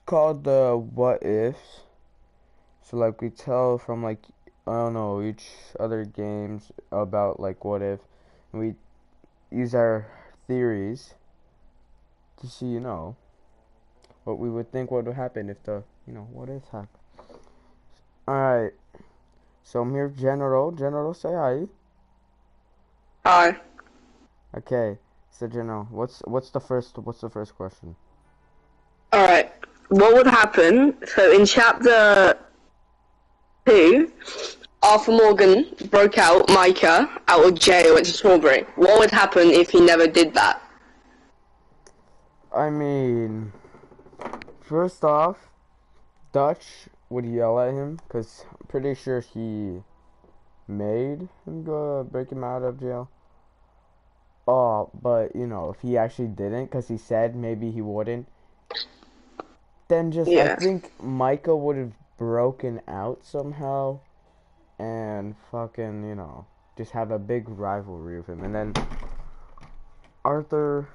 called the what ifs. So like we tell from like I don't know each other games about like what if, and we use our theories to see what we would think what would happen if the what if happened. All right. So I'm here, General. General, say hi. Hi. Okay. So General, what's the first question? Alright. What would happen? So in chapter 2, Arthur Morgan broke out Micah out of jail at Strawberry. What would happen if he never did that? I mean, first off, Dutch would yell at him because I'm pretty sure he made him go break him out of jail. Oh, but if he actually didn't, because he said maybe he wouldn't, then just I Yeah. think Micah would have broken out somehow and fucking, just have a big rivalry with him. And then Arthur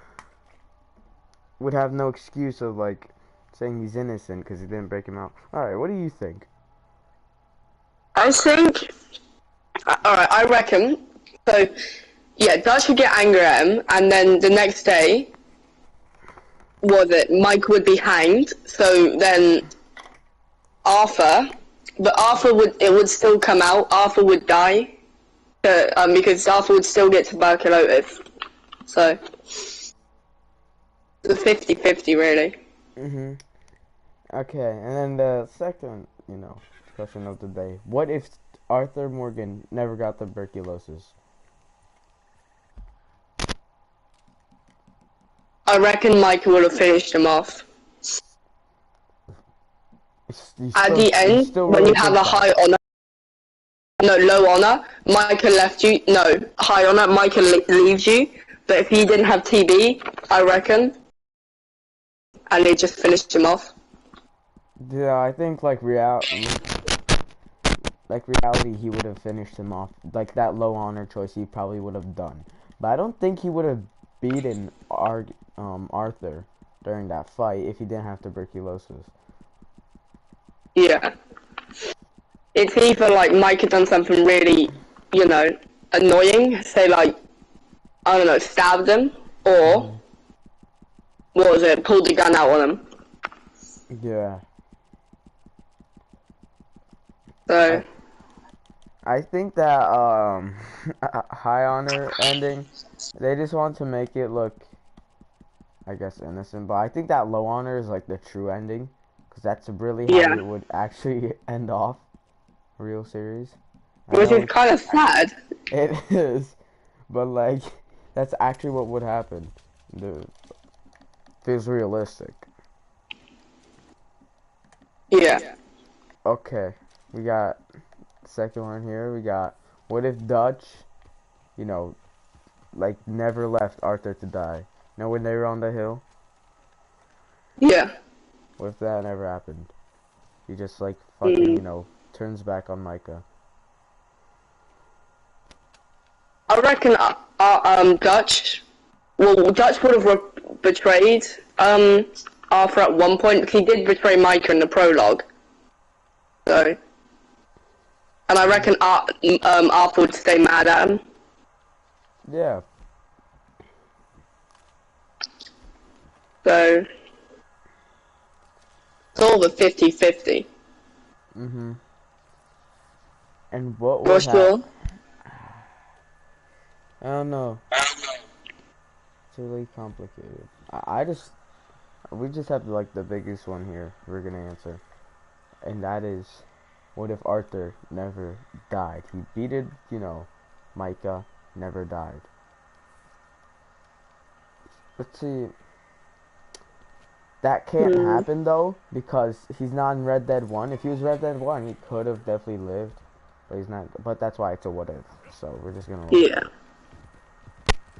would have no excuse of like saying he's innocent because he didn't break him out. Alright, what do you think? I think. Alright, I reckon. So, yeah, Dutch would get angry at him, and then the next day, Mike would be hanged. So then Arthur. But it would still come out. Arthur would die. Because Arthur would still get tuberculosis. So. The 50-50, really. Mm-hmm. Okay, and then the second, question of the day. What if Arthur Morgan never got tuberculosis? I reckon Micah would have finished him off. At the You end, still when really you have think a that? high honor, no, low honor, Micah left you, no, high honor, Micah leaves you, but if he didn't have TB, I reckon, and they just finished him off. Yeah, I think like reality, he would have finished him off. Like that low honor choice, he probably would have done. But I don't think he would have beaten Arthur during that fight if he didn't have tuberculosis. Yeah. It's either like Micah done something really, annoying, say like, I don't know, stabbed him, or, Hmm. what was it, pulled the gun out on him. Yeah, I So, I think that high honor ending, they just want to make it look, I guess, innocent. But I think that low honor is like the true ending, because that's really how yeah. it would actually end off a real series. I Which know is kind of sad. it is, but like that's actually what would happen. The feels realistic. Yeah. Okay, we got second one here. We got what if Dutch, you know, like never left Arthur to die? When they were on the hill? Yeah. What if that never happened? He just like fucking, Mm. turns back on Micah. I reckon Dutch. Well, Dutch would have betrayed Arthur at one point because he did betray Micah in the prologue. So, and I reckon Arthur would stay mad at him. Yeah. So, it's all the 50-50. Mhm. And what would What's happen? your? I don't know. It's really complicated. We just have like the biggest one here we're gonna answer, and that is, what if Arthur never died? He beated, Micah, never died. Let's see. That can't Hmm. happen though because he's not in Red Dead 1. If he was Red Dead 1, he could have definitely lived, but he's not. But that's why it's a what if. So we're just gonna let Yeah. that.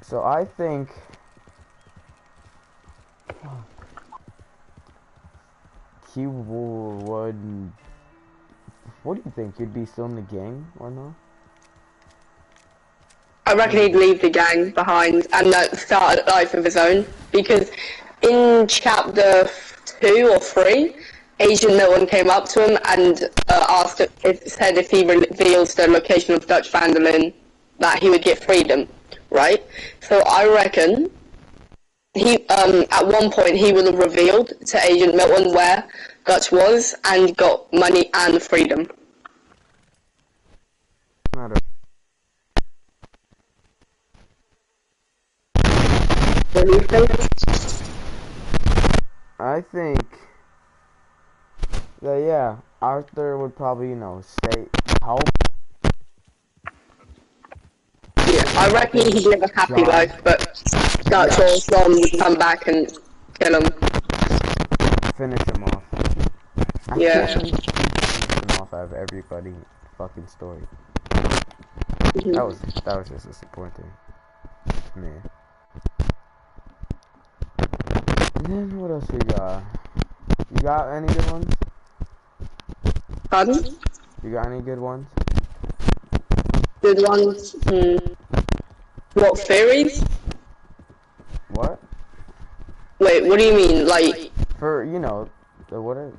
So I think he would. What do you think? He'd be still in the gang or no? I reckon he'd leave the gang behind and start a life of his own because in chapter 2 or 3, Agent Milton came up to him and said if he reveals the location of Dutch van der Linde, that he would get freedom, right? So I reckon he at one point he would have revealed to Agent Milton where Dutch was and got money and freedom. Not What do you think? I think that, yeah, Arthur would probably, say help. Yeah, I reckon he'd live a happy life, but Dutch or John would come back and kill him. Finish him off. Yeah. Finish him off out of everybody fucking story. Mm-hmm. That was just disappointing. Man. And then what else we got? You got any good ones? Pardon? You got any good ones? Good ones? What, theories? What? Wait, what do you mean? Like... For, the what is...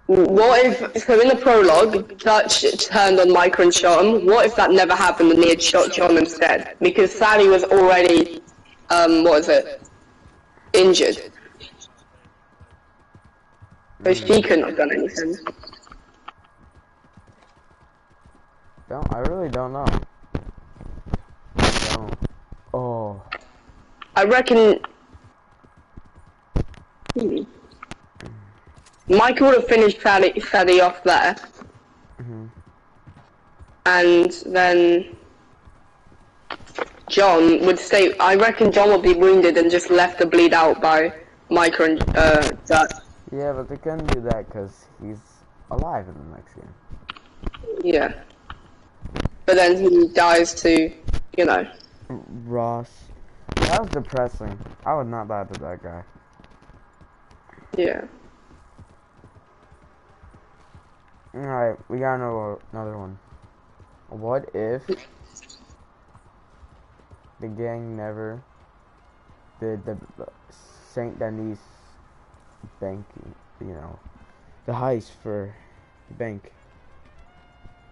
What if, so in the prologue, Dutch turned on Micah and shot him? What if that never happened and he had shot John instead? Because Sally was already, injured. So she couldn't have done anything. I really don't know. Oh. I reckon... Micah would have finished Sally off there. And then... John would stay... I reckon John would be wounded and just left to bleed out by Micah and Dutch. Yeah, but they couldn't do that because he's alive in the next game. Yeah. But then he dies to, Ross. That was depressing. I would not lie to that guy. Yeah. Alright, we got another one. What if the gang never did the Saint Denis banking, the heist for the bank?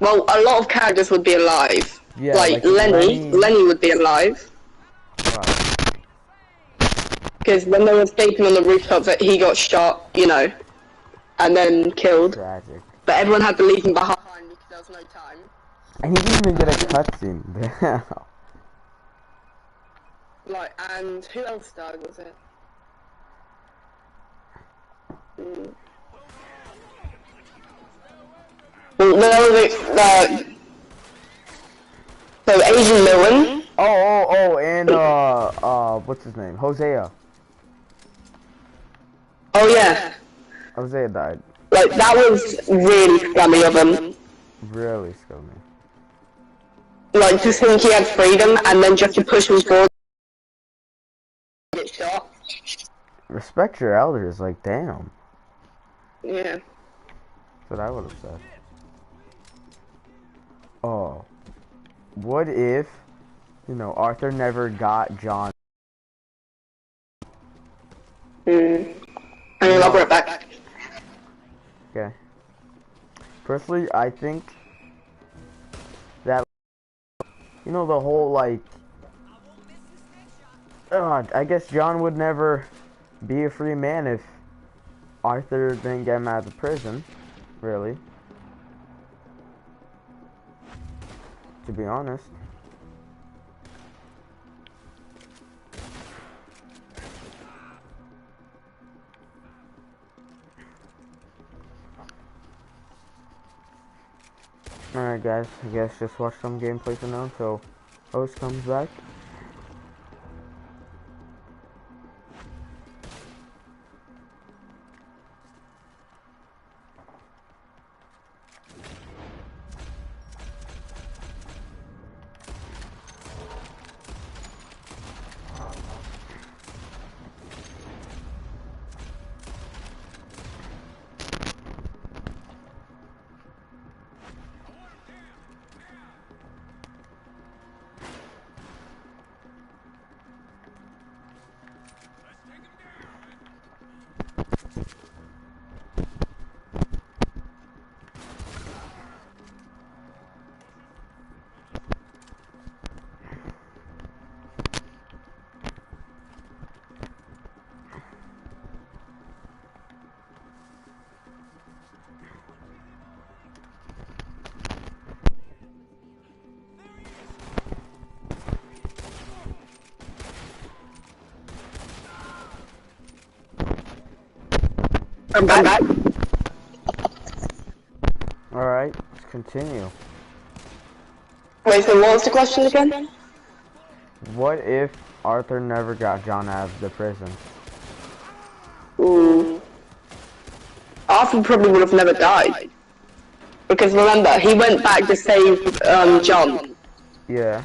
Well, a lot of characters would be alive. Yeah, like Lenny would be alive. Wow. Because when they were escaping on the rooftop, that he got shot, and then killed. Tragic. But everyone had to leave him behind because there was no time. And he didn't even get a cutscene. Like, and who else died, was it? Well, so Asian Milton. And what's his name? Hosea. Oh yeah. Hosea died. Like, that was really scummy of him. Really scummy. Like, to think he had freedom and then just to push him forward and get shot. Respect your elders, like, damn. Yeah. That's what I would have said. Oh. What if, Arthur never got John? And I'll bring it back. Okay. Personally, I think that, the whole, like, I guess John would never be a free man if Arthur didn't get him out of prison, really. To be honest. Alright guys, I guess just watch some gameplay for now until host comes back. I'm back. Alright, let's continue. Wait, so what was the question again? What if Arthur never got John out of the prison? Ooh. Arthur probably would have never died. Because remember, he went back to save John. Yeah.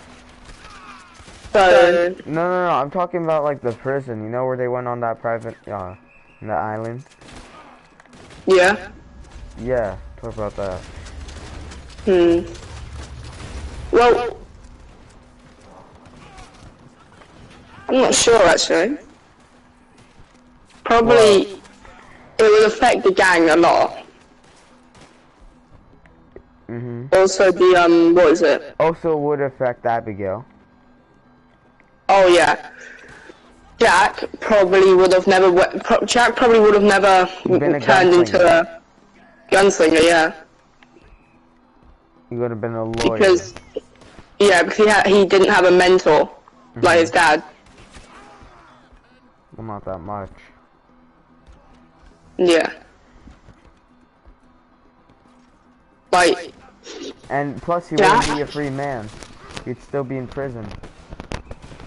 So No, I'm talking about like the prison. You know where they went on that private, in the island? yeah. Yeah, talk about that. Well, I'm not sure actually. Probably it would affect the gang a lot. Also the what is it? Also would affect Abigail. Oh yeah. Jack probably would have never. Jack probably would have never Been a turned into a gunslinger. Yeah. He would have been a lawyer. Because he didn't have a mentor like his dad. Well, not that much. Yeah. Like. And plus, he wouldn't be a free man. He'd still be in prison.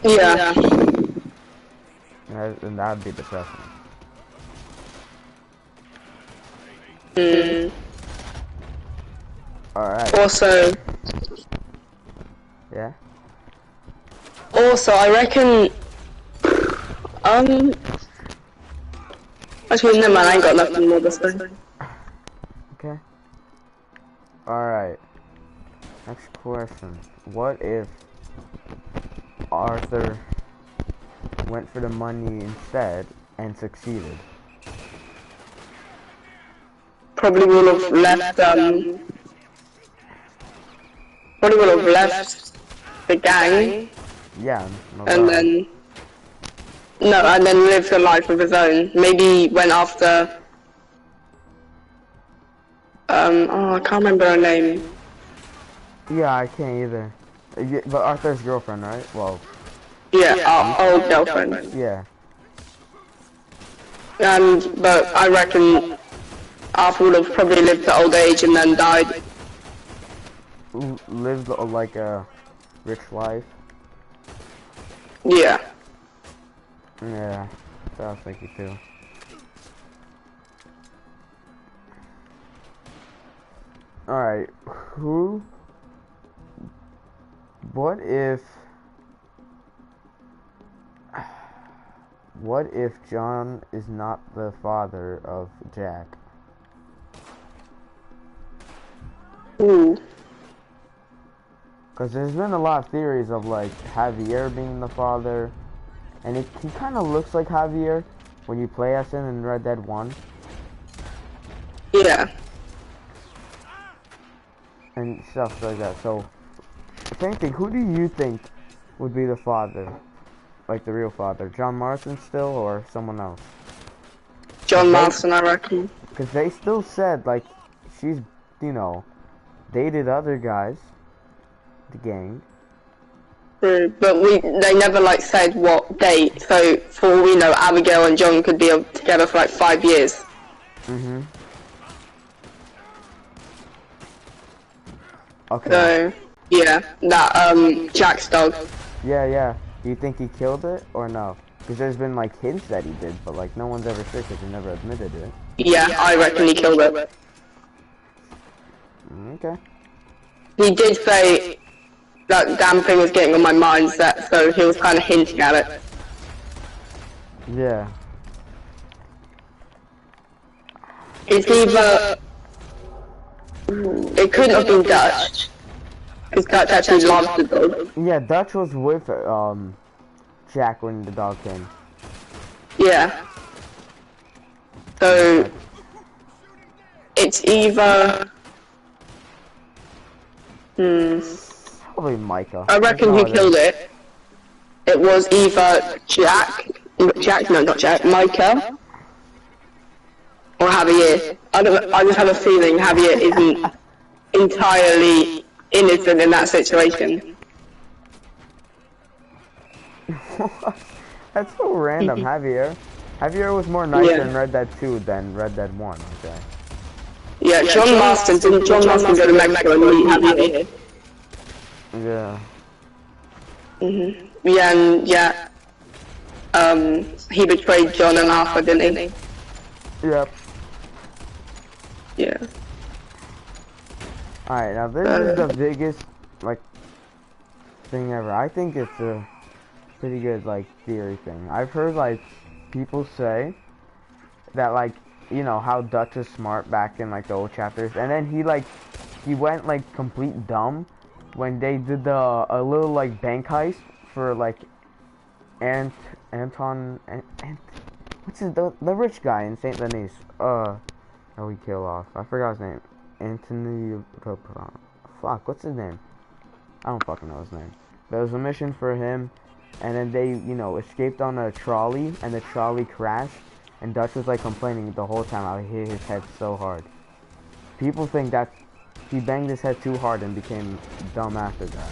Yeah. And that'd be depressing. Alright. Also, Yeah? I reckon, actually, no man, I ain't got nothing more to say. Okay. Alright. Next question. What if Arthur went for the money instead and succeeded? Probably would have left, the gang, Yeah, no and doubt. then lived a life of his own. Maybe went after, I can't remember her name. Yeah, I can't either. Yeah, but Arthur's girlfriend, right? Well, Yeah, our old girlfriend. yeah. But I reckon Arthur would have probably lived to old age and then died. Lived like a rich life. Yeah. Yeah, that's what I was thinking too. Alright, what if John is not the father of Jack? Ooh. Because there's been a lot of theories of like Javier being the father, and he kind of looks like Javier when you play as him in Red Dead 1. Yeah. And stuff like that. So, same thing. Who do you think would be the father? Like the real father? John Marston still, or someone else? John Marston, I reckon. Because they still said, like, she's, you know, dated other guys. The gang. But they never like said what date. So for all we know, Abigail and John could be together for like 5 years. Okay. So yeah, that Jack's dog. Yeah. Do you think he killed it or no? Because there's been like hints that he did, but like no one's ever sure because he never admitted it. Yeah, I reckon he killed it. Okay. He did say that damn thing was getting on my mindset, so he was kind of hinting at it. Yeah. It's either it couldn't have been Dutch, because Dutch actually loves the dog. Yeah, Dutch was with Jack when the dog came. Yeah. So it's either Probably Micah. I reckon who killed it. It was either Micah, or Javier. I just have a feeling Javier isn't entirely innocent in that situation. That's so random, Javier. Javier was more nicer Yeah. in Red Dead 2 than Red Dead 1, okay? Yeah, John Marston. Didn't John Marston go to Mexico and meet Javier? Yeah. Yeah, and yeah. He betrayed John and Arthur, didn't he? Yep. Yeah. Alright, now this is the biggest, like, thing ever. I think it's a pretty good, like, theory thing. I've heard, like, people say that, like, you know, how Dutch was smart back in, like, the old chapters, and then he went, like, complete dumb when they did a little, like, bank heist for, like, Anton, what's his, the rich guy in St. Denis, that we kill off. I forgot his name. Anthony, fuck, what's his name? I don't fucking know his name. There was a mission for him, and then they, you know, escaped on a trolley, and the trolley crashed, and Dutch was, like, complaining the whole time how he hit his head so hard. People think that he banged his head too hard and became dumb after that.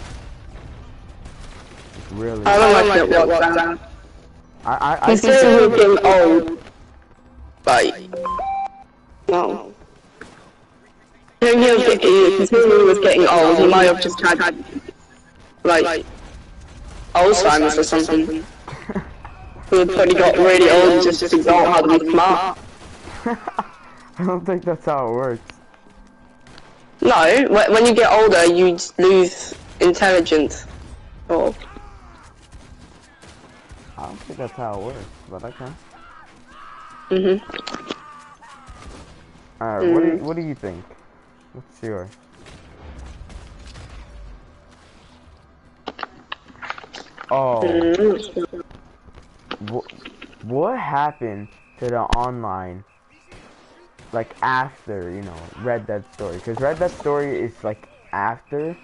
It's really... I don't like that works out. I Considering he was getting old. Like, no. Considering he was getting old, he might have just had, like, Alzheimer's or something. He had probably got really old and just forgot how to be smart. I don't think that's how it works. No, when you get older, you just lose intelligence. Or I don't think that's how it works, but okay. Alright, what do you think? What's yours? Oh. What happened to the online, like, after, you know, Red Dead Story? Because Red Dead Story is, like, after.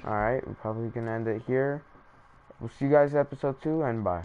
Alright, we're probably gonna end it here. We'll see you guys in episode 2, and bye.